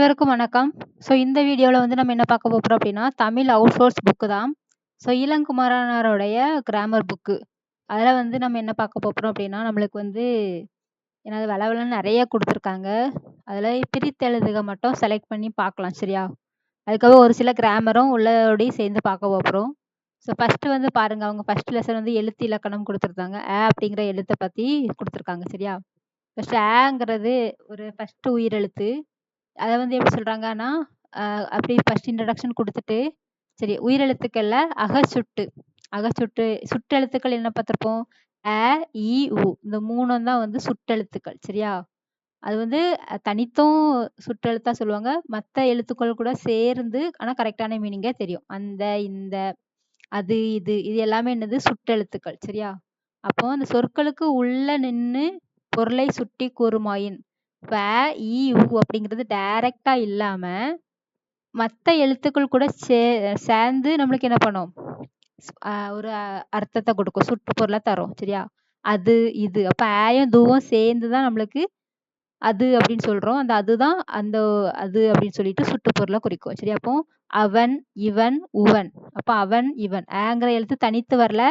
அனைவருக்கும் வணக்கம். இந்த வீடியோல வந்து நம்ம என்ன பார்க்க போறோம் அப்படின்னா, தமிழ் அவுட்சோர்ஸ் புக்கு தான். இளங்குமரனாருடைய கிராமர் புக்கு. அதில வந்து நம்ம என்ன பார்க்க போறோம் அப்படின்னா, நம்மளுக்கு வந்து என்னது வளவளன்னு நெறைய குடுத்துருக்காங்க. அதில பிரித்தெழுதுக மட்டும் செலக்ட் பண்ணி பார்க்கலாம் சரியா? அதுக்காக ஒரு சில கிராமரும் உள்ளோடையும் சேர்ந்து பார்க்க போறோம். ஃபர்ஸ்ட்டு வந்து பாருங்க, அவங்க ஃபர்ஸ்ட் லெசன் வந்து எழுத்து இலக்கணம் குடுத்துருந்தாங்க. அப்படிங்கிற எழுத்த பத்தி குடுத்துருக்காங்க சரியா? ஃபர்ஸ்ட்டு ங்கிறது ஒரு ஃபர்ஸ்ட் உயிரெழுத்து. அத வந்து எப்படி சொல்றாங்கன்னா, அப்படி ஃபர்ஸ்ட் இன்ட்ரோடக்ஷன் குடுத்துட்டு, சரி உயிரெழுத்துக்கள்ல அகச்சுட்டு, சுட்டெழுத்துக்கள் என்ன பார்த்திருப்போம்? அ, இ, உ இந்த 3ம் தான் வந்து சுட்டெழுத்துக்கள். சரியா? அது வந்து தனித்தும் சுட்டெழுத்தா சொல்லுவாங்க. மத்த எழுத்துக்கள் கூட சேர்ந்து ஆனா கரெக்ட்டான மீனிங்கே தெரியும். அந்த, இந்த, அது, இது எல்லாமே என்னது? சுட்டெழுத்துக்கள். சரியா? அப்போ அந்த சொற்களுக்கு உள்ள நின்னு பொருளை சுட்டி கூறுமாயின், இ, உ அப்படிங்கிறது டைரக்ட்டா இல்லாம, மத்த எழுத்துக்கள் கூட சேர்ந்து நம்மளுக்கு என்ன பண்ணும்? ஒரு அர்த்தத்த குடுக்கும். சுட்டு பொருளா தரும். சரியா? அது, இது. அப்ப யும், தூவும் சேர்ந்து தான் நம்மளுக்கு அது அப்படின்னு சொல்றோம். அந்த அதுதான் அது அப்படின்னு சொல்லிட்டு சுட்டு பொருள குறிக்கும். சரியா? அப்போ அவன், இவன், உவன். அப்ப அவன், இவன். ங்கிற எழுத்து தனித்து வரல.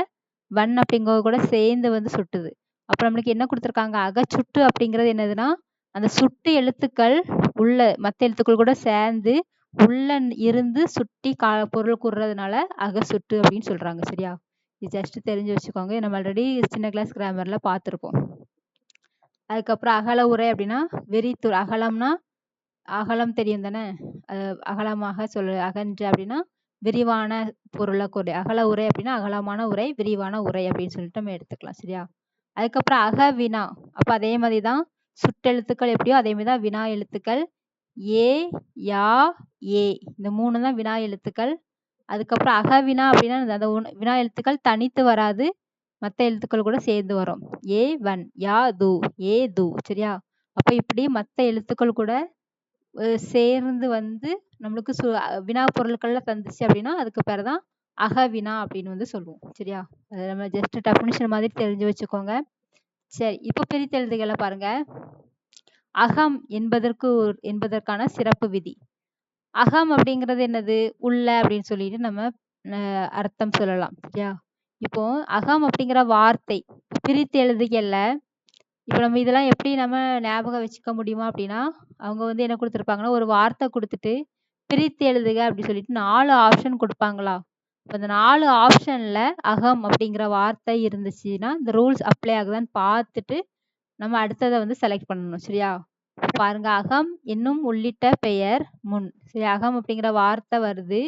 வன் அப்படிங்கிறது கூட சேர்ந்து வந்து சுட்டுது. அப்புறம் நம்மளுக்கு என்ன குடுத்துருக்காங்க? அகச்சுட்டு அப்படிங்கிறது என்னதுன்னா, அந்த சுட்டு எழுத்துக்கள் உள்ள மத்த எழுத்துக்கள் கூட சேர்ந்து உள்ள இருந்து சுட்டி பொருள் கூறுறதுனால அகச்சுட்டு அப்படின்னு சொல்றாங்க. சரியா? இது ஜஸ்ட் தெரிஞ்சு வச்சுக்கோங்க. நம்ம ஆல்ரெடி சின்ன கிளாஸ் கிராமர்ல பார்த்துருப்போம். அதுக்கப்புறம் அகல உரை அப்படின்னா அகலம்னா அகலம் தெரியும் தானே? அகலமாக அகன்று அப்படின்னா விரிவான பொருள அகல உரை அப்படின்னா அகலமான உரை, விரிவான உரை அப்படின்னு சொல்லிட்டு நம்ம எடுத்துக்கலாம். சரியா? அதுக்கப்புறம் வினா. அப்ப அதே மாதிரி தான் சுட்டெழுத்துக்கள் எப்படியோ அதே மாதிரி தான் வினா எழுத்துக்கள். ஏ, யா, ஏ இந்த 3 தான் வினா எழுத்துக்கள். அதுக்கப்புறம் அகவினா அப்படின்னா அந்த வினா எழுத்துக்கள் தனித்து வராது. மத்த எழுத்துக்கள் கூட சேர்ந்து வரும். ஏ, வன், யா, து, ஏ, து. சரியா? அப்ப இப்படி மத்த எழுத்துக்கள் கூட சேர்ந்து வந்து நம்மளுக்கு வினா பொருட்கள்ல தந்துச்சு அப்படின்னா, அதுக்கு பேரு தான் அகவினா அப்படின்னு வந்து சொல்லுவோம். சரியா? அது நம்ம ஜஸ்ட் டெஃபினிஷன் மாதிரி தெரிஞ்சு வச்சுக்கோங்க. சரி, இப்ப பிரித்தெழுதுகள பாருங்க. அகம் என்பதற்கான சிறப்பு விதி. அகம் அப்படிங்கிறது என்னது? உள்ள அப்படின்னு சொல்லிட்டு நம்ம அர்த்தம் சொல்லலாம். சரியா? இப்போ அகம் அப்படிங்கிற வார்த்தை பிரித்து எழுதுகள்ல இப்ப நம்ம இதெல்லாம் எப்படி நம்ம ஞாபகம் வச்சுக்க முடியுமா அப்படின்னா, அவங்க வந்து என்ன குடுத்துருப்பாங்கன்னா, ஒரு வார்த்தை குடுத்துட்டு, பிரித்து எழுதுக அப்படி சொல்லிட்டு 4 ஆப்ஷன் குடுப்பாங்களா? இப்ப அந்த 4 ஆப்ஷன்ல அகம் அப்படிங்கிற வார்த்தை இருந்துச்சுன்னா, இந்த ரூல்ஸ் அப்ளை ஆகுதான்னு பார்த்துட்டு, நம்ம அடுத்தத வந்து செலக்ட் பண்ணணும். சரியா? பாருங்க, அகம் என்னும் உள்ளிட்ட பெயர் முன். சரி, அகம் அப்படிங்கிற வார்த்தை வருது.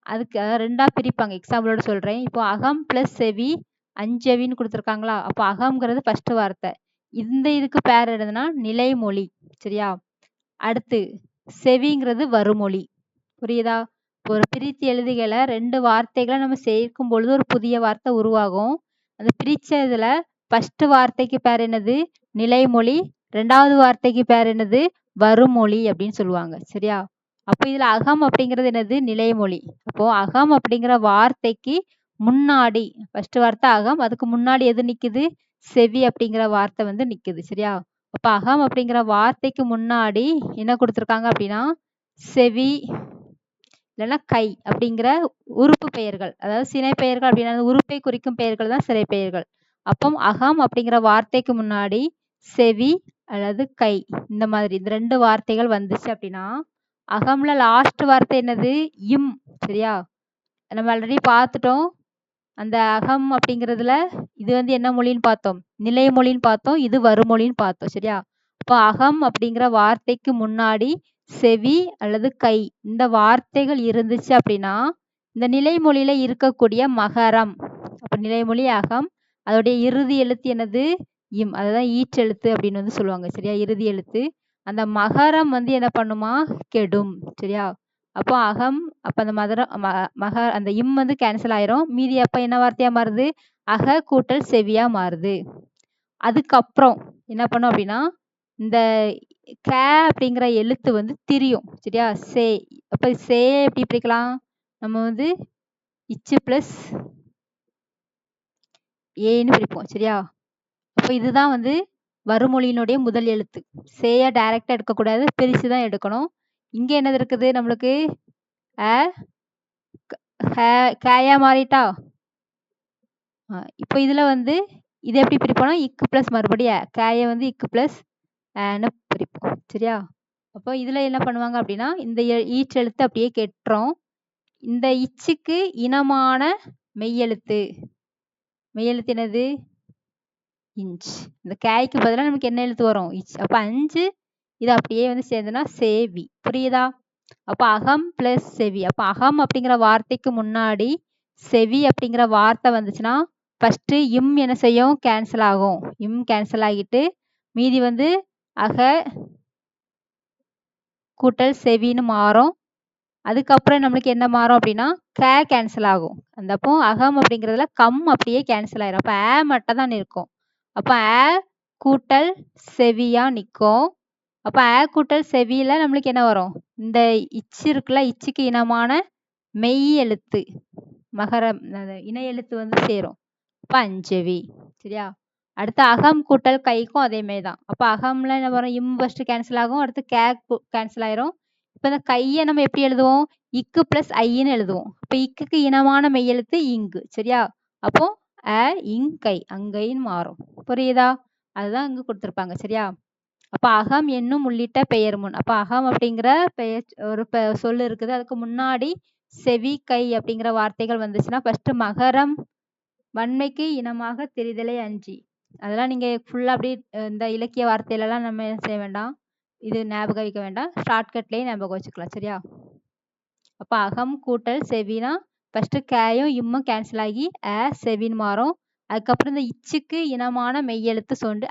அதுக்கு 2ஆ பிரிப்பாங்க. எக்ஸாம்பிளோட சொல்றேன். இப்போ அகம் பிளஸ் செவி, அஞ்செவின்னு குடுத்துருக்காங்களா? அப்போ அகம்ங்கிறது ஃபர்ஸ்ட் வார்த்தை. இதுக்கு பேர் என்னதுன்னா நிலைமொழி. சரியா? அடுத்து செவிங்கிறது வருமொழி. புரியுதா? ஒரு பிரித்து எழுதுகையில 2 வார்த்தைகள நம்ம சேர்க்கும் பொழுது ஒரு புதிய வார்த்தை உருவாகும். அந்த பிரிச்சதுல ஃபர்ஸ்ட் வார்த்தைக்கு பேர் என்னது? நிலைமொழி. 2வது வார்த்தைக்கு பேர் என்னது? வருமொழி அப்படின்னு சொல்லுவாங்க. சரியா? அப்ப இதுல அகம் அப்படிங்கிறது என்னது? நிலைமொழி. அப்போ அகம் அப்படிங்கிற வார்த்தைக்கு முன்னாடி ஃபர்ஸ்ட் வார்த்தை அகம். அதுக்கு முன்னாடி எது நிக்குது? செவி அப்படிங்கிற வார்த்தை வந்து நிக்குது. சரியா? அப்ப அகம் அப்படிங்கிற வார்த்தைக்கு முன்னாடி என்ன குடுத்துருக்காங்க அப்படின்னா, செவி இல்லைன்னா கை அப்படிங்கிற உறுப்பு பெயர்கள். அதாவது சினை பெயர்கள் அப்படின்னா உறுப்பை குறிக்கும் பெயர்கள் தான் சிறை பெயர்கள். அப்போ அகம் அப்படிங்கிற வார்த்தைக்கு முன்னாடி செவி அல்லது கை இந்த மாதிரி இந்த 2 வார்த்தைகள் வந்துச்சு அப்படின்னா, அகம்ல லாஸ்ட் வார்த்தை என்னது? இம். சரியா? நம்ம ஆல்ரெடி பார்த்துட்டோம். அந்த அகம் அப்படிங்கிறதுல இது வந்து என்ன மொழின்னு பார்த்தோம்? நிலைமொழின்னு பார்த்தோம். இது வருமொழின்னு பார்த்தோம். சரியா? அப்போ அகம் அப்படிங்கிற வார்த்தைக்கு முன்னாடி செவி அல்லது கை இந்த வார்த்தைகள் இருந்துச்சு அப்படின்னா, இந்த நிலைமொழியில இருக்கக்கூடிய மகரம். அப்ப நிலைமொழி அகம். அதோடைய இறுதி எழுத்து என்னது? இம். அதுதான் ஈற்றெழுத்து அப்படின்னு வந்து சொல்லுவாங்க. சரியா? இறுதி எழுத்து. அந்த மகரம் வந்து என்ன பண்ணுமா? கெடும். சரியா? அப்போ அகம் அப்ப அந்த அந்த இம் வந்து கேன்சல் ஆயிரும். மீதி அப்ப என்ன வார்த்தையா மாறுது? அக கூட்டல் செவியா மாறுது. அதுக்கப்புறம் என்ன பண்ணும் அப்படின்னா, இந்த க அப்படிங்கிற எழுத்து வந்து திரியும். சரியா? அப்ப எப்படி பிரிக்கலாம்? நம்ம வந்து இச்சு பிளஸ் ஏன்னு பிரிப்போம். சரியா? அப்ப இதுதான் வந்து வருமொழியினுடைய முதல் எழுத்து. சேய டைரக்டா எடுக்கக்கூடாது. பிரிச்சு தான் எடுக்கணும். இங்க என்னது இருக்குது நம்மளுக்கு? அ கேயா மாறிட்டா? இப்போ இதுல வந்து இத எப்படி பிரிப்போம்னா, இக்கு பிளஸ் மறுபடியும் கேய வந்து இக்கு பிளஸ் ன்னு பிரிப்போம். சரியா? அப்போ இதுல என்ன பண்ணுவாங்க அப்படின்னா, இந்த ஈச் எழுத்து அப்படியே கெட்டுரும். இந்த இச்சுக்கு இனமான மெய்யெழுத்து. மெய்யெழுத்து என்னது? இஞ்ச். இந்த கேய்க்கு பதிலா நமக்கு என்ன எழுத்து வரும்? இச். அப்ப 5 இது அப்படியே வந்து சேர்ந்ததுன்னா சேவி. புரியுதா? அப்ப அகம் பிளஸ் செவி. அப்ப அகம் அப்படிங்கிற வார்த்தைக்கு முன்னாடி செவி அப்படிங்கிற வார்த்தை வந்துச்சுன்னா ஃபர்ஸ்ட் இம் என்ன செய்யும்? கேன்சல் ஆகும். இம் கேன்சல் ஆகிட்டு மீதி வந்து அக கூட்டல் செவின்னு மாறும். அதுக்கப்புறம் நம்மளுக்கு என்ன மாறும் அப்படின்னா கேன்சல் ஆகும். அந்த அப்போ அகம் அப்படிங்கிறதுல கம் அப்படியே கேன்சல் ஆயிரும். அப்ப மட்டும் தான் இருக்கும். அப்ப கூட்டல் செவியா நிற்கும். அப்ப கூட்டல் செவியில நம்மளுக்கு என்ன வரும்? இந்த இச்சு இருக்குல்ல, இச்சுக்கு இனமான மெய் எழுத்து மகரம் இணை எழுத்து வந்து சேரும். அப்ப அஞ்செவி. சரியா? அடுத்து அகம் கூட்டல் கைக்கும் அதே மாதிரி தான். அப்ப அகம்ல என்ன வரும்? இம் ஃபர்ஸ்ட் கேன்சல் ஆகும். அடுத்து கேன்சல் ஆயிரும். இப்ப இந்த கையை நம்ம எப்படி எழுதுவோம்? இக்கு பிளஸ் ஐன்னு எழுதுவோம். இப்ப இக்குக்கு இனமான மெய்யெழுத்து இங்கு. சரியா? அப்போ இங்கை அங்கைன்னு மாறும். புரியுதா? அதுதான் இங்க கொடுத்திருப்பாங்க. சரியா? அப்ப அகம் என்னும் உள்ளிட்ட பெயர் முன். அப்ப அகம் அப்படிங்கிற பெயர் ஒரு சொல்லு இருக்குது. அதுக்கு முன்னாடி செவி கை அப்படிங்கிற வார்த்தைகள் வந்துச்சுன்னா ஃபர்ஸ்ட் மகரம் வன்மைக்கு இனமாக தெரிதலை அஞ்சி. அதெல்லாம் நீங்க ஃபுல்லா அப்படி இந்த இலக்கிய வார்த்தையிலலாம் நம்ம என்ன செய்ய வேண்டாம். இது ஞாபகம் வைக்க வேண்டாம். ஷார்ட்கட்லயே ஞாபகம் வச்சுக்கலாம். சரியா? அப்ப அகம் கூட்டல் செவினா ஃபர்ஸ்ட் கேயும் இம்மும் கேன்சல் ஆகி செவின்னு மாறும். அதுக்கப்புறம் இந்த இச்சுக்கு இனமான மெய்யெழுத்து சொண்டு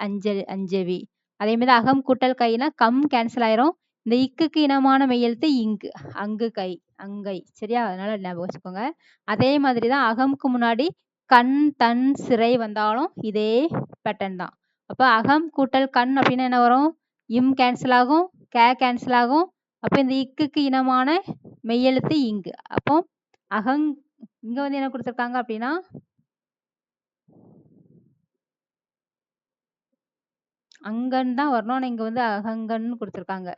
அஞ்செவி. அதே மாதிரி அகம் கூட்டல் கைனா கம் கேன்சல் ஆயிரும். இந்த இக்குக்கு இனமான மெய்யெழுத்து இங்கு அங்கு கை அங்கை. சரியா? அதனால ஞாபகம் வச்சுக்கோங்க. அதே மாதிரிதான் அகமுக்கு முன்னாடி கண் தன் சிறை வந்தாலும் இதே பேட்டர்ன் தான். அப்ப அகம் கூட்டல் கண் அப்படின்னா என்ன வரும்? இம் கேன்சல் ஆகும். கேன்சல் ஆகும். அப்ப இந்த இக்குக்கு இனமான மெய்யெழுத்து இங்கு. அப்போ அகங் இங்க வந்து என்ன கொடுத்திருக்காங்க அப்படின்னா அங்கன் தான் வரணும். ஆனா இங்க வந்து அகங்கன்னு கொடுத்திருக்காங்க.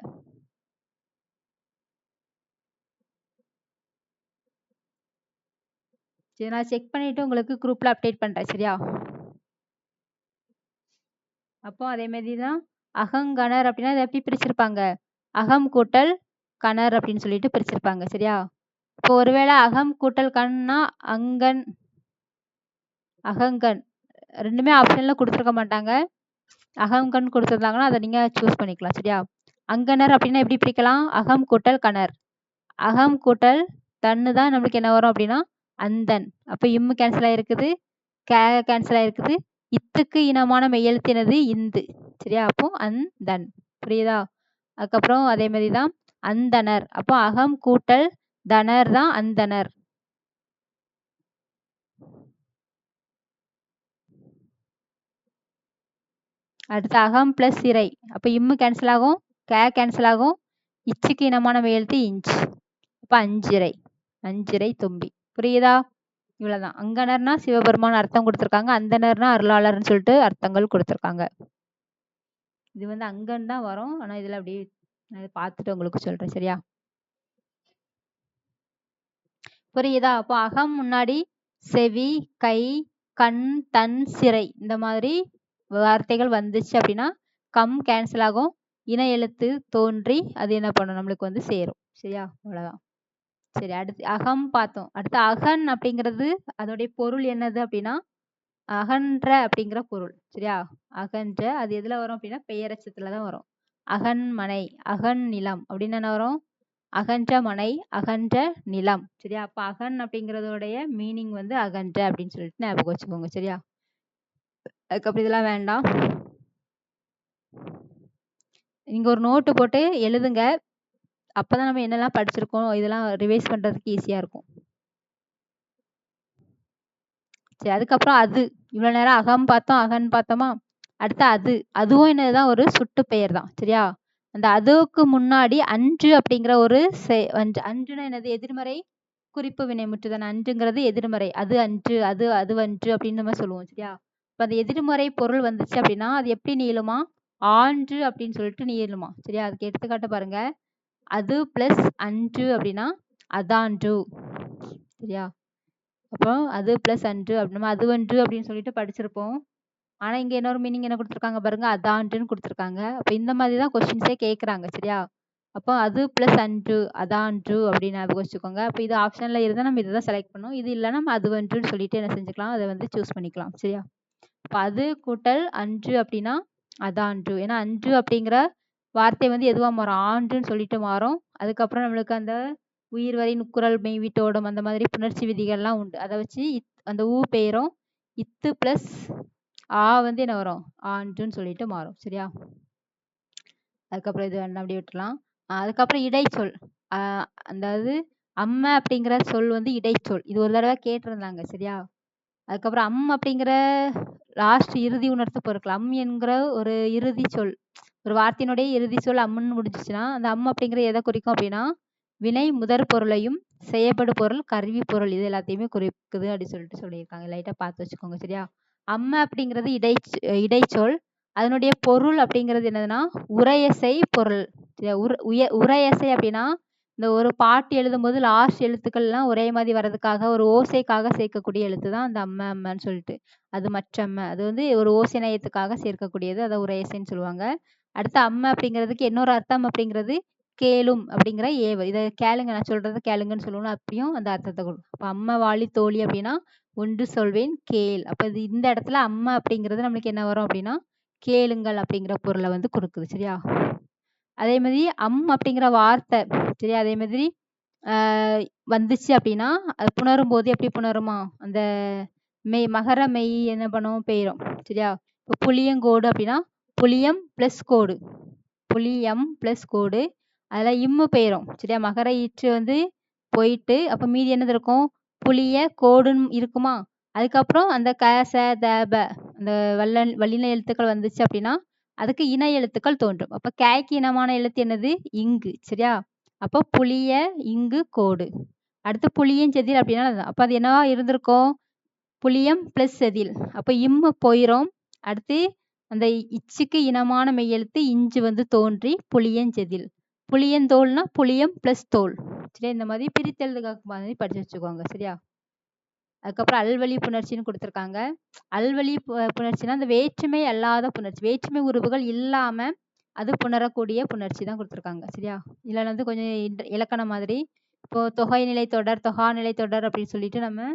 சரி, நான் செக் பண்ணிட்டு உங்களுக்கு குரூப்ல அப்டேட் பண்றேன். சரியா? அப்போ அதே மாதிரி தான் அகங்கணர் அப்படின்னா இதை எப்படி பிரிச்சிருப்பாங்க? அகம் கூட்டல் கணர் அப்படின்னு சொல்லிட்டு பிரிச்சிருப்பாங்க. சரியா? இப்போ ஒருவேளை அகம் கூட்டல் கண்ணா அங்கன் அகங்கன் ரெண்டுமே ஆப்ஷன்ல கொடுத்துருக்க மாட்டாங்க. அகங்கன் கொடுத்துருந்தாங்கன்னா அதை நீங்க சூஸ் பண்ணிக்கலாம். சரியா? அங்கனர் அப்படின்னா எப்படி பிரிக்கலாம்? அகம் கூட்டல் கணர். அகம் கூட்டல் தன்னு தான் நம்மளுக்கு என்ன வரும் அப்படின்னா அந்தன். அப்ப இம்மு கேன்சல் ஆயிருக்குது. கேன்சல் ஆயிருக்குது. இத்துக்கு இனமான மெய்யெழுத்து என்னது? இந்து. சரியா? அப்போ அந்தன். புரியுதா? அதுக்கப்புறம் அதே மாதிரி தான் அந்தனர். அப்போ அகம் கூட்டல் தனர் தான் அந்தனர். அடுத்து அகம் பிளஸ் சிறை. அப்ப இம்மு கேன்சல் ஆகும். கேன்சல் ஆகும். இச்சுக்கு இனமான மெய்யெழுத்து இஞ்ச். அப்ப அஞ்சிறை. அஞ்சிறை தும்பி. புரியுதா? இவ்வளவுதான். அங்கனர்னா சிவபெருமான் அர்த்தம் கொடுத்திருக்காங்க. அந்தனர்னா அருளாளர்னு சொல்லிட்டு அர்த்தங்கள் கொடுத்திருக்காங்க. இது வந்து அங்கன்னு தான் வரும். ஆனா இதுல அப்படியே நான் பார்த்துட்டு உங்களுக்கு சொல்றேன். சரியா? புரியுதா? அப்போ அகம் முன்னாடி செவி கை கண் தன் சிறை இந்த மாதிரி வார்த்தைகள் வந்துச்சு அப்படின்னா கம் கேன்சல் ஆகும். இன எழுத்து தோன்றி அது என்ன பண்ணும்? நம்மளுக்கு வந்து சேரும். சரியா? அவ்வளவுதான். சரி, அடுத்து அகம் பார்த்தோம். அடுத்து அகன் அப்படிங்கிறது அதோடைய பொருள் என்னது அப்படின்னா அகன்ற அப்படிங்கிற பொருள். சரியா? அகன்ற அது எதுல வரும் அப்படின்னா பெயரச்சத்துல தான் வரும். அகன் மனை அகன் நிலம் அப்படின்னு என்ன வரும்? அகன்ற மனை அகன்ற நிலம். சரியா? அப்ப அகன் அப்படிங்கிறதோடைய மீனிங் வந்து அகன்ற அப்படின்னு சொல்லிட்டு ஞாபகம் வச்சுக்கோங்க. சரியா? அதுக்கப்புறம் இதெல்லாம் வேண்டாம். நீங்க ஒரு நோட்டு போட்டு எழுதுங்க. அப்பதான் நம்ம என்னெல்லாம் படிச்சிருக்கோம் இதெல்லாம் ரிவைஸ் பண்றதுக்கு ஈஸியா இருக்கும். சரி, அதுக்கப்புறம் அது இவ்வளவு நேரம் அகம் பார்த்தோம் அகன் பார்த்தோமா? அடுத்து அது அதுவும் என்னதுதான் ஒரு சுட்டு பெயர் தான். சரியா? அந்த அதுவுக்கு முன்னாடி அன்று அப்படிங்கிற ஒரு அன்றுனா என்னது? எதிர்மறை குறிப்பு வினைமுற்றுதானே. அன்றுங்கிறது எதிர்மறை. அது அன்று அது அதுவன்று அப்படின்னு நம்ம சொல்லுவோம். சரியா? இப்ப அந்த எதிர்மறை பொருள் வந்துச்சு அப்படின்னா அது எப்படி நீளுமா? ஆன்று அப்படின்னு சொல்லிட்டு நீளுமா. சரியா? அதுக்கு எடுத்துக்காட்டு பாருங்க. அது பிளஸ் அன்று அப்படின்னா அதான்று. சரியா? அப்போ அது பிளஸ் அன்று அப்படின்னா அதுவன்று அப்படின்னு சொல்லிட்டு படிச்சிருப்போம். ஆனா இங்க இன்னொரு மீனிங் என்ன கொடுத்துருக்காங்க பாருங்க, அதான்றுன்னு கொடுத்துருக்காங்க. அப்ப இந்த மாதிரி தான் கொஸ்டின்ஸே கேட்குறாங்க. சரியா? அப்போ அது பிளஸ் அன்று அதான்று அப்படின்னு ஞாபகம் வச்சுக்கோங்க. அப்போ இது ஆப்ஷன்ல இருந்தால் நம்ம இதை தான் செலக்ட் பண்ணோம். இது இல்லைன்னா நம்ம அதுவன்றுன்னு சொல்லிட்டு என்ன செஞ்சுக்கலாம், அதை வந்து சூஸ் பண்ணிக்கலாம். சரியா? அப்போ அது கூட்டல் அன்று அப்படின்னா அதான்று. ஏன்னா அன்று அப்படிங்கிற வார்த்தை வந்து எதுவாக மாறும், ஆண்டுன்னு சொல்லிட்டு மாறும். அதுக்கப்புறம் நம்மளுக்கு அந்த உயிர் வரை நுக்குரல் மெய் வீட்டோடும் அந்த மாதிரி புணர்ச்சி விதிகள்லாம் உண்டு. அதை வச்சு அந்த ஊ பெயரும் இத்து பிளஸ் ஆ வந்து என்ன வரும், ஆண்டுன்னு சொல்லிட்டு மாறும். சரியா? அதுக்கப்புறம் இது வேண்டாம், அப்படி விட்டுலாம். அதுக்கப்புறம் இடைச்சொல். அதாவது அம்மை அப்படிங்கிற சொல் வந்து இடைச்சொல். இது ஒரு தடவை கேட்டிருந்தாங்க. சரியா? அதுக்கப்புறம் அப்படிங்கிற லாஸ்ட் இறுதி உணர்த்து பொருட்கள். என்கிற ஒரு இறுதி சொல், ஒரு வார்த்தையினுடைய இறுதி சொல் அம்முன்னு முடிஞ்சிச்சுன்னா அந்த அப்படிங்கிற எதை குறிக்கும் அப்படின்னா வினை முதற் பொருளையும் செய்யப்படும் பொருள் கருவி பொருள் இது எல்லாத்தையுமே குறிக்குது அப்படின்னு சொல்லிட்டு சொல்லியிருக்காங்க. லைட்டா பார்த்து வச்சுக்கோங்க. சரியா? அம்மை அப்படிங்கிறது இடைச்சொல். அதனுடைய பொருள் அப்படிங்கிறது என்னதுன்னா உரையசை பொருள். உரையசை அப்படின்னா இந்த ஒரு பாட்டு எழுதும் போது லாஸ்ட் எழுத்துக்கள்லாம் ஒரே மாதிரி வர்றதுக்காக ஒரு ஓசைக்காக சேர்க்கக்கூடிய எழுத்து தான் அந்த அம்மன்னு சொல்லிட்டு. அது மற்றம்ம, அது வந்து ஒரு ஓசை நயத்துக்காக சேர்க்கக்கூடியது, அதை உரையசைன்னு சொல்லுவாங்க. அடுத்து அம்மை அப்படிங்கிறதுக்கு இன்னொரு அர்த்தம் அப்படிங்கிறது கேளும் அப்படிங்கிற ஏவல். இதை கேளுங்க, நான் சொல்றதை கேளுங்கன்னு சொல்லணும். அப்பயும் அந்த அர்த்தத்தை கொடுக்கும். அப்போ அம்மை வாழி தோழி அப்படின்னா ஒன்று சொல்வேன் கேள். அப்போ இது இந்த இடத்துல அம்மை அப்படிங்கிறது நம்மளுக்கு என்ன வரும் அப்படின்னா கேளுங்கள் அப்படிங்கிற பொருளை வந்து கொடுக்குது. சரியா? அதே மாதிரி அப்படிங்கிற வார்த்தை. சரியா? அதே மாதிரி வந்துச்சு அப்படின்னா அது புணரும் போது எப்படி புணருமா, அந்த மெய் மகர மெய் என்ன பண்ணும், பெயரும். சரியா? இப்போ புளியங்கோடு அப்படின்னா புளியம் பிளஸ் கோடு, புளியம் பிளஸ் கோடு, அதில் இம்மு பெயரும். சரியா? மகர ஈற்று வந்து போயிட்டு அப்போ மீதி என்னது இருக்கும், புளிய கோடுன்னு இருக்குமா. அதுக்கப்புறம் அந்த க ச த ப அந்த வல்லின எழுத்துக்கள் வந்துச்சு அப்படின்னா அதுக்கு இணை எழுத்துக்கள் தோன்றும். அப்போ கேக்கு இனமான எழுத்து என்னது, இங்கு. சரியா? அப்போ புளிய இங்கு கோடு. அடுத்து புளியம் செதில் அப்படின்னா அப்போ அது என்னவா இருந்திருக்கும், புளியம் பிளஸ் செதில். அப்போ இம்மு போயிரும். அடுத்து அந்த இச்சுக்கு இனமான மெய்யெழுத்து இஞ்சு வந்து தோன்றி புளியஞ்செதில். புளியந்தோல்னா புளியம் பிளஸ் தோல். சரியா? இந்த மாதிரி பிரித்தெழுதுக மாதிரி படிச்சு வச்சுக்கோங்க. சரியா? அதுக்கப்புறம் அல்வழி புணர்ச்சின்னு கொடுத்துருக்காங்க. அல்வழி புணர்ச்சினா அந்த வேற்றுமை அல்லாத புணர்ச்சி, வேற்றுமை உருவுகள் இல்லாம அது புணரக்கூடிய புணர்ச்சி தான் கொடுத்துருக்காங்க. சரியா? இதுல வந்து கொஞ்சம் இலக்கணம் மாதிரி. இப்போ தொகைநிலை தொடர், தொகாநிலை தொடர் அப்படின்னு சொல்லிட்டு நம்ம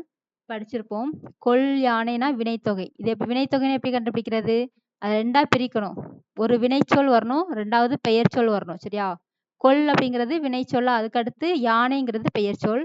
படிச்சிருப்போம். கொல் யானைனா வினைத்தொகை. இது எப்படி வினைத்தொகைன்னு எப்படி கண்டுபிடிக்கிறது, அதை ரெண்டா பிரிக்கணும். ஒரு வினைச்சொல் வரணும், ரெண்டாவது பெயர் சொல் வரணும். சரியா? கொல் அப்படிங்கிறது வினைச்சொல்லா, அதுக்கடுத்து யானைங்கிறது பெயர் சொல்.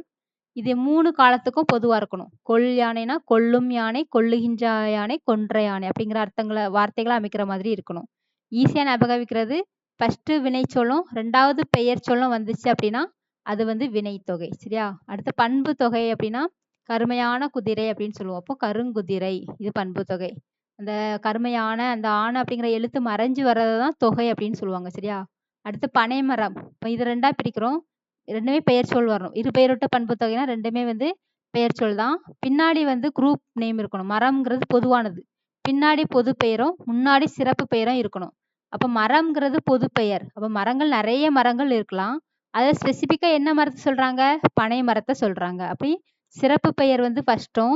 இது 3 காலத்துக்கும் பொதுவா இருக்கணும். கொல் யானைனா கொல்லும் யானை, கொல்லுகின்ற யானை, கொன்ற யானை அப்படிங்கிற அர்த்தங்களை வார்த்தைகளை அமைக்கிற மாதிரி இருக்கணும். ஈஸியா ஞாபகம் வைக்கிறது, ஃபர்ஸ்ட் வினைச்சொல்லும் ரெண்டாவது பெயர் சொல்லும் வந்துச்சு அப்படின்னா அது வந்து வினைத்தொகை. சரியா? அடுத்து பண்பு தொகை அப்படின்னா கருமையான குதிரை அப்படின்னு சொல்லுவோம். அப்போ கருங்குதிரை, இது பண்பு தொகை. அந்த கருமையான அந்த ஆணை அப்படிங்கிற எழுத்து மறைஞ்சு வர்றது தான் தொகை அப்படின்னு சொல்லுவாங்க. சரியா? அடுத்து பனைமரம். இப்போ இது ரெண்டா பிரிக்கிறோம், ரெண்டுமே பெயர் சொல் வரணும். இரு பெயரொட்ட பண்பு தொகைனா ரெண்டுமே வந்து பெயர் சொல் தான். பின்னாடி வந்து குரூப் நேம் இருக்கணும். மரம்ங்கிறது பொதுவானது, பின்னாடி பொது பெயரும் முன்னாடி சிறப்பு பெயரும் இருக்கணும். அப்போ மரம்ங்கிறது பொது பெயர். அப்போ மரங்கள் நிறைய மரங்கள் இருக்கலாம், அதை ஸ்பெசிஃபிக்கா என்ன மரத்தை சொல்றாங்க, பனை மரத்தை சொல்றாங்க. அப்படி சிறப்பு பெயர் வந்து ஃபர்ஸ்ட்டும்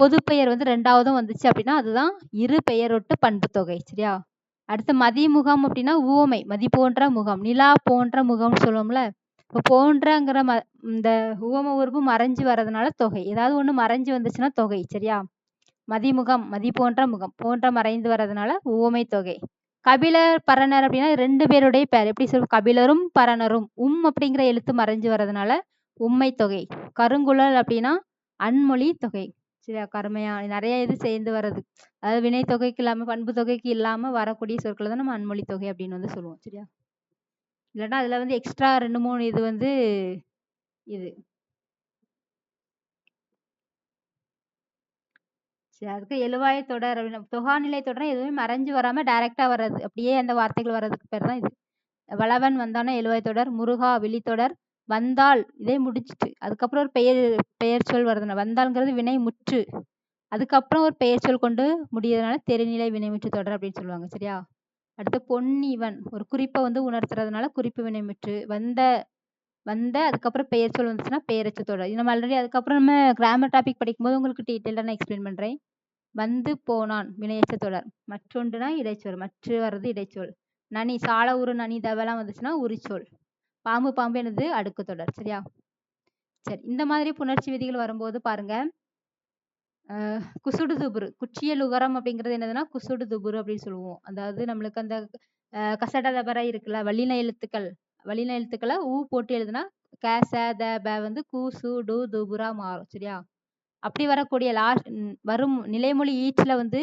பொது பெயர் வந்து ரெண்டாவதும் வந்துச்சு அப்படின்னா அதுதான் இரு பெயரொட்டு பண்பு தொகை. சரியா? அடுத்து மதிமுகம் அப்படின்னா உவமை, மதி போன்ற முகம், நிலா போன்ற முகம்னு சொல்லுவோம்ல. இப்போ போன்றங்கிற இந்த உவம உருவு மறைஞ்சு வர்றதுனால தொகை, ஏதாவது ஒண்ணு மறைஞ்சு வந்துச்சுன்னா தொகை. சரியா? மதிமுகம், மதி போன்ற முகம், போன்ற மறைந்து வர்றதுனால உவமை தொகை. கபிலர் பரணர் அப்படின்னா 2 பேருடைய பேர், எப்படி சொல்லுவோம், கபிலரும் பரணரும். அப்படிங்கிற எழுத்து மறைஞ்சு வர்றதுனால உண்மை தொகை. கருங்குழல் அப்படின்னா அன்மொழி தொகை. சரியா? கருமையா நிறைய இது சேர்ந்து வர்றது, அதாவது வினை தொகைக்கு இல்லாம பண்பு தொகைக்கு இல்லாம வரக்கூடிய சொற்களை தான் நம்ம அன்மொழி தொகை அப்படின்னு வந்து சொல்லுவோம். சரியா? இல்லைன்னா அதுல வந்து எக்ஸ்ட்ரா 2-3 இது வந்து இது. சரி, அதுக்கு எழுவாய் தொடர் அப்படின்னா தொகாநிலை தொடர் எதுவுமே மறைஞ்சு வராம டைரக்டா வர்றது, அப்படியே அந்த வார்த்தைகள் வர்றதுக்கு பேர் தான் இது. வளவன் வந்தானா எழுவாய் தொடர், முருகா விழித்தொடர், வந்தால் இதே முடிச்சிட்டு அதுக்கப்புறம் ஒரு பெயர் சொல் வருதுன்னா வந்தால்ங்கிறது வினை முற்று, அதுக்கப்புறம் ஒரு பெயர் சொல் கொண்டு முடியறதுனால தெரிநிலை வினைமுற்று தொடர் அப்படின்னு சொல்லுவாங்க. சரியா? அடுத்து பொன்னிவன் ஒரு குறிப்பை வந்து உணர்த்துறதுனால குறிப்பு வினைமுற்று. வந்த வந்த அதுக்கப்புறம் பெயர்ச்சொல் வந்துச்சுன்னா பெயரச்ச தொடர். இது நம்ம ஆல்ரெடி அதுக்கப்புறம் நம்ம கிராமர் டாபிக் படிக்கும்போது உங்களுக்கு டீட்டெயிலா நான் எக்ஸ்பிளைன் பண்றேன். வந்து போனான் வினையச்ச தொடர். மற்றொன்றுனா இடைச்சொல். மற்று வர்றது இடைச்சொல். நனி சால உரு நனி தவலாம் வந்துச்சுன்னா உரிச்சொல். பாம்பு பாம்பு என்னது அடுக்கு தொடர். சரியா? சரி, இந்த மாதிரி புணர்ச்சி விதிகள் வரும்போது பாருங்க, குசுடு துபுரு குற்றியல் உகரம் அப்படிங்கிறது என்னதுன்னா குசுடு துபுரு அப்படின்னு சொல்லுவோம். அதாவது நம்மளுக்கு அந்த கசட தபர இருக்குல்ல, வல்லின எழுத்துக்களை ஊ போட்டு எழுதுனா க ச த ப வந்து கு சு டு துபுரா மாறும். சரியா? அப்படி வரக்கூடிய வரும் நிலைமொழி ஈற்றுல வந்து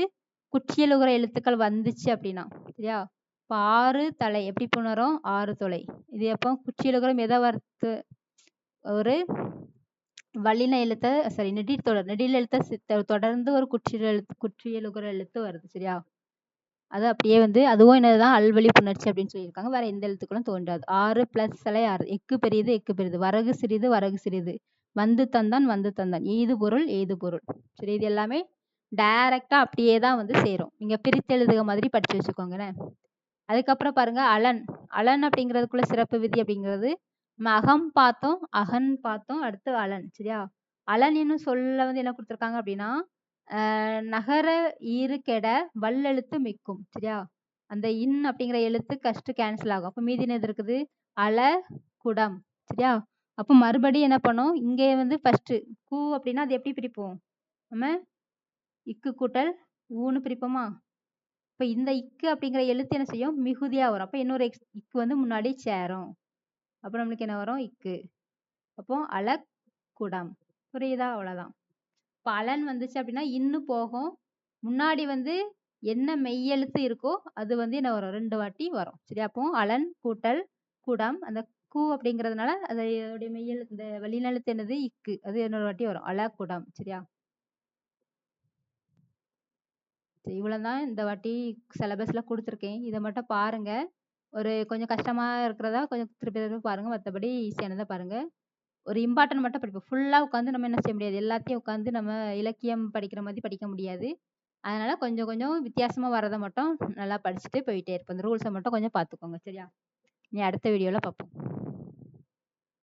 குற்றியலுகிற எழுத்துக்கள் வந்துச்சு அப்படின்னா, சரியா? இப்போ 6 தலை எப்படி புணரும்? 6 தொலை. இது எப்போ குற்றியலுகரம் எதை வர்த்து ஒரு வல்லின எழுத்த சாரி நெடில் எழுத்த தொடர்ந்து ஒரு குற்றியலுகர எழுத்து வருது. சரியா? அது அப்படியே வந்து அதுவும் என்னதுதான் அல்வழி புணர்ச்சி அப்படின்னு சொல்லியிருக்காங்க. வேற எந்த எழுத்துக்களும் தோன்றாது. 6 பிளஸ் தலை 6. எக்கு பெரியது எக்கு பெரியது. வரகு சிறிது வரகு சிறிது. வந்து தந்தான். ஏது பொருள். சரி, இது எல்லாமே டைரக்டா அப்படியே தான் வந்து சேரும். நீங்க பிரித்து எழுதுக மாதிரி படிச்சு வச்சுக்கோங்களேன். அதுக்கப்புறம் பாருங்க அலன் அப்படிங்கிறதுக்குள்ள சிறப்பு விதி அப்படிங்கிறது நம்ம அகம் பார்த்தோம், அகன் பார்த்தோம், அடுத்து அலன். சரியா? அலன் என்னும் சொல்ல வந்து என்ன கொடுத்துருக்காங்க அப்படின்னா, நகர ஈறு கெட வல்லெழுத்து மிக்கும். சரியா? அந்த இன் அப்படிங்கிற எழுத்து கஷ்டு கேன்சல் ஆகும். அப்போ மீதி என்ன இருக்குது? அல குடம். சரியா? அப்போ மறுபடியும் என்ன பண்ணும்? இங்கே வந்து ஃபர்ஸ்ட் கூ அப்படின்னா அது எப்படி பிரிப்போம்? நம்ம இக்கு கூட்டல் ஊன்னு பிரிப்போமா? இப்போ இந்த இக்கு அப்படிங்கிற எழுத்து என்ன செய்யும்? மிகுதியா வரும். அப்போ இன்னொரு இக்கு வந்து முன்னாடி சேரும். அப்போ நம்மளுக்கு என்ன வரும்? இக்கு. அப்போ அலக்குடம். புரியுதா? அவ்வளவுதான். இப்போ அலன் வந்துச்சு அப்படின்னா இன்னும் போகும். முன்னாடி வந்து என்ன மெய்யெழுத்து இருக்கோ அது வந்து என்ன வரும்? 2 வாட்டி வரும். சரியா? அப்போ அலன் கூட்டல் குடம். அந்த கூ அப்படிங்கிறதுனால அதோடைய மெய்யெழுத்து இந்த வல்லினெழுத்து என்னது? இக்கு. அது இன்னொரு வாட்டி வரும். அலக்குடம். சரியா? சரி, இவ்வளவுதான் இந்த வாட்டி சிலபஸ்ல கொடுத்துருக்கேன். இதை மட்டும் பாருங்க. ஒரு கொஞ்சம் கஷ்டமா இருக்கிறதா கொஞ்சம் திருப்பி திருப்பி பாருங்க. மற்றபடி ஈஸியானதை பாருங்க. ஒரு இம்பார்ட்டன்ட் மட்டும் படிப்போம். ஃபுல்லா உட்காந்து நம்ம என்ன செய்ய முடியாது. எல்லாத்தையும் உட்காந்து நம்ம இலக்கியம் படிக்கிற மாதிரி படிக்க முடியாது. அதனால கொஞ்சம் கொஞ்சம் வித்தியாசமா வரதை மட்டும் நல்லா படிச்சுட்டு போயிட்டே இருப்போம். இந்த ரூல்ஸை மட்டும் கொஞ்சம் பார்த்துக்கோங்க. சரியா? நீ அடுத்த வீடியோல பார்ப்போம்.